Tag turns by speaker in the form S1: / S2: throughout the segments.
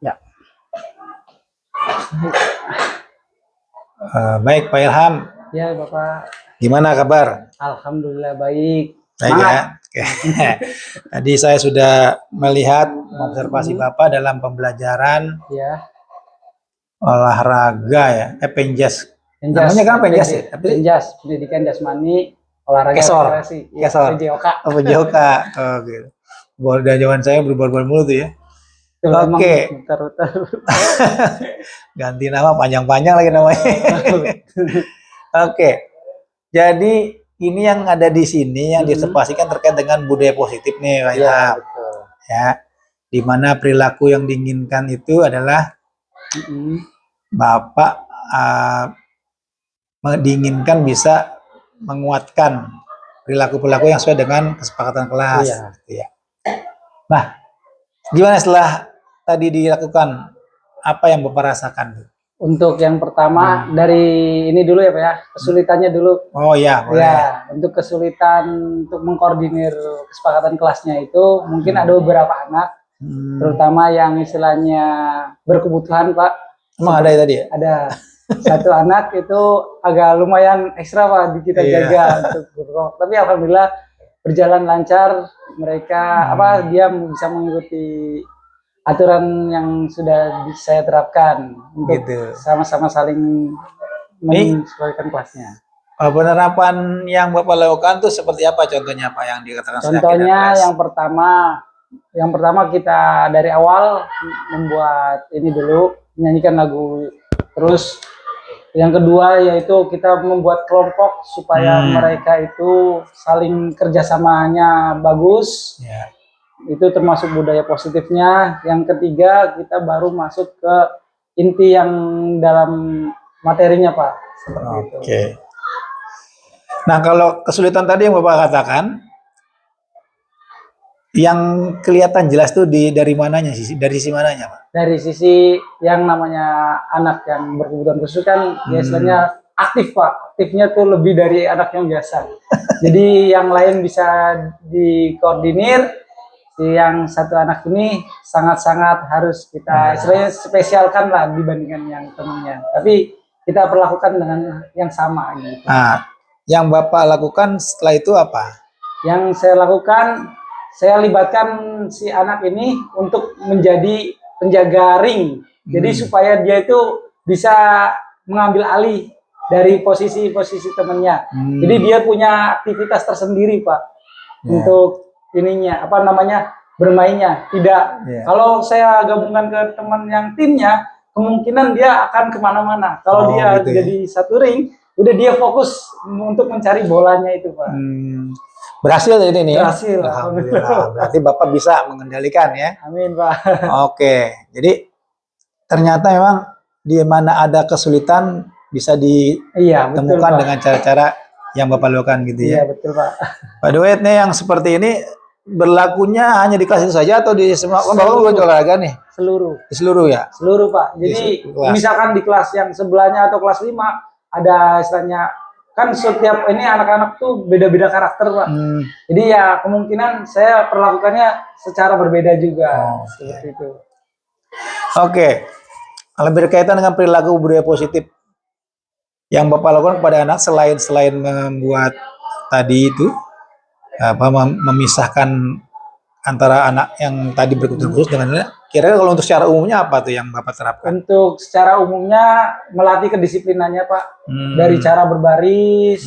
S1: Ya.
S2: Baik Pak Ilham,
S1: Ya Bapak.
S2: gimana kabar?
S1: Alhamdulillah baik.
S2: Baik ya. Oke. Tadi saya sudah melihat observasi Bapak dalam pembelajaran
S1: Ya.
S2: olahraga ya, penjas.
S1: Penjas.
S2: Namanya kan penjas ya?
S1: Penjas, pendidikan jasmani, olahraga
S2: Kesor.
S1: rekreasi. Ya,
S2: Kesor.
S1: PJOK.
S2: Oh, PJOK. Oh, gitu. Dari zaman saya berubah-ubah mulu tuh ya.
S1: Tuh,
S2: Oke. Ganti nama panjang-panjang lagi namanya. Oke. Jadi ini yang ada di sini yang diobservasikan terkait dengan budaya positif nih, Pak Ilham.
S1: Betul.
S2: Ya. Di mana perilaku yang diinginkan itu adalah Bapak diinginkan bisa menguatkan perilaku-perilaku yang sesuai dengan kesepakatan kelas. Gitu ya. Nah, gimana setelah tadi dilakukan, apa yang Bapak rasakan?
S1: Untuk yang pertama dari ini dulu ya Pak ya, kesulitannya dulu.
S2: Oh iya, boleh.
S1: Ya, untuk kesulitan untuk mengkoordinir kesepakatan kelasnya itu mungkin ada beberapa anak, terutama yang istilahnya berkebutuhan Pak.
S2: Emang ada ya tadi ya?
S1: Ada. Satu anak itu agak lumayan ekstra Pak kita jaga untuk berkelompok. Tapi alhamdulillah berjalan lancar, mereka dia bisa mengikuti aturan yang sudah saya terapkan untuk sama-sama saling menyesuaikan kelasnya.
S2: Penerapan yang Bapak lakukan tuh seperti apa contohnya Pak yang dikatakan?
S1: Contohnya yang pertama kita dari awal membuat ini dulu, menyanyikan lagu, terus yang kedua yaitu kita membuat kelompok supaya mereka itu saling kerjasamanya bagus. Itu termasuk budaya positifnya. Yang ketiga kita baru masuk ke inti yang dalam materinya Pak. Seperti itu.
S2: Nah kalau kesulitan tadi yang Bapak katakan, yang kelihatan jelas tuh dari mananya sih? Dari sisi mananya Pak?
S1: Dari sisi yang namanya anak yang berkebutuhan khusus kan biasanya aktif Pak. Aktifnya tuh lebih dari anak yang biasa. Jadi yang lain bisa dikoordinir. Yang satu anak ini sangat-sangat harus kita istilahnya spesialkan lah dibandingkan yang temannya. Tapi kita perlakukan dengan yang sama gitu.
S2: Nah, yang Bapak lakukan setelah itu apa?
S1: Yang saya lakukan, saya libatkan si anak ini untuk menjadi penjaga ring. Jadi supaya dia itu bisa mengambil alih dari posisi-posisi temannya. Jadi dia punya aktivitas tersendiri Pak. Untuk ininya bermainnya. Tidak kalau saya gabungkan ke teman yang timnya, kemungkinan dia akan kemana-mana. Kalau dia jadi satu ring, udah dia fokus untuk mencari bolanya itu Pak.
S2: Berhasil ini nih.
S1: Berhasil.
S2: Alhamdulillah. Berarti Bapak bisa mengendalikan ya.
S1: Amin Pak.
S2: Oke. Jadi ternyata memang di mana ada kesulitan bisa ditemukan dengan cara-cara yang Bapak lakukan gitu ya.
S1: Iya betul Pak.
S2: Pak Duet nih yang seperti ini berlakunya hanya di kelas itu saja atau di semua? Kan Bapak olahraga nih.
S1: Seluruh.
S2: Di seluruh ya?
S1: Seluruh Pak. Jadi misalkan di kelas yang sebelahnya atau kelas 5 ada istilahnya, kan setiap ini anak-anak tuh beda-beda karakter Pak. Jadi ya kemungkinan saya perlakukannya secara berbeda juga. Seperti itu.
S2: Oke. Kalau berkaitan dengan perilaku budaya positif yang Bapak lakukan kepada anak selain membuat tadi itu memisahkan antara anak yang tadi berkebutuhan khusus dengan kira-kira kalau untuk secara umumnya apa tuh yang Bapak terapkan?
S1: Untuk secara umumnya melatih kedisiplinannya Pak. Dari cara berbaris,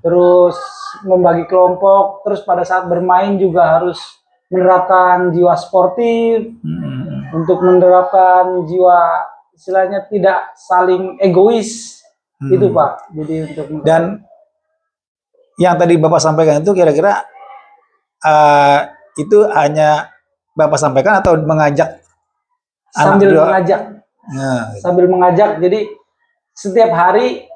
S1: terus membagi kelompok, terus pada saat bermain juga harus menerapkan jiwa sportif, untuk menerapkan jiwa istilahnya tidak saling egois. Itu Pak. Jadi untuk
S2: dan yang tadi Bapak sampaikan itu kira-kira itu hanya Bapak sampaikan atau mengajak?
S1: Sambil mengajak. Sambil mengajak. Jadi setiap hari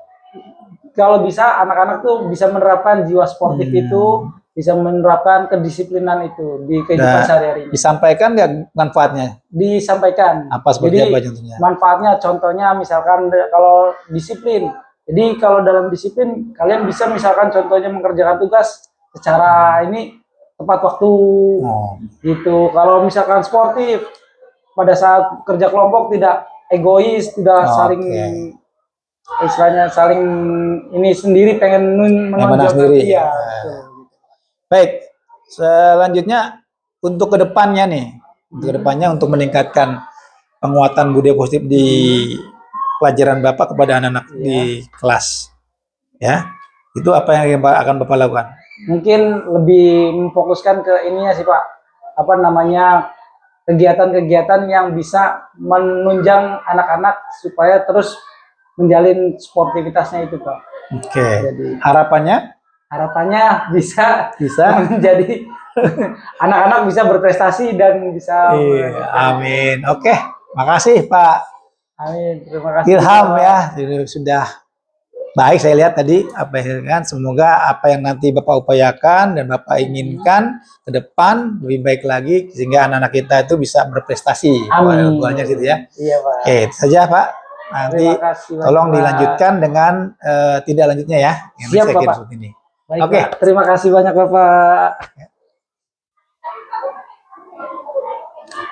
S1: kalau bisa anak-anak tuh bisa menerapkan jiwa sportif itu, bisa menerapkan kedisiplinan itu di kehidupan sehari-hari.
S2: Disampaikan nggak manfaatnya?
S1: Disampaikan.
S2: Apa seperti apa contohnya?
S1: Manfaatnya contohnya misalkan kalau disiplin. Jadi kalau dalam disiplin kalian bisa misalkan contohnya mengerjakan tugas secara ini tepat waktu gitu. Kalau misalkan sportif pada saat kerja kelompok tidak egois, tidak saling istilahnya saling ini sendiri pengen
S2: menang
S1: menonjolkan
S2: sendiri.
S1: dia.
S2: Baik, selanjutnya untuk kedepannya nih, untuk kedepannya untuk meningkatkan penguatan budaya positif di pelajaran Bapak kepada anak-anak di kelas, ya, itu apa yang akan Bapak lakukan?
S1: Mungkin lebih memfokuskan ke ininya sih Pak, apa namanya, kegiatan-kegiatan yang bisa menunjang anak-anak supaya terus menjalin sportivitasnya itu Pak.
S2: Oke.
S1: Jadi harapannya bisa menjadi anak-anak bisa berprestasi dan bisa
S2: amin. Oke, makasih Pak.
S1: Amin. Terima kasih
S2: Ilham ya, sudah baik saya lihat tadi apa yang kan, semoga apa yang nanti Bapak upayakan dan Bapak inginkan ke depan lebih baik lagi sehingga anak-anak kita itu bisa berprestasi.
S1: Amin.
S2: Buahnya gitu ya.
S1: Iya Pak.
S2: Oke, itu saja Pak. Nanti tolong dilanjutkan dengan tidak lanjutnya ya.
S1: Siap Bapak.
S2: Ini.
S1: Baik, Oke. Pak. Terima kasih banyak Bapak.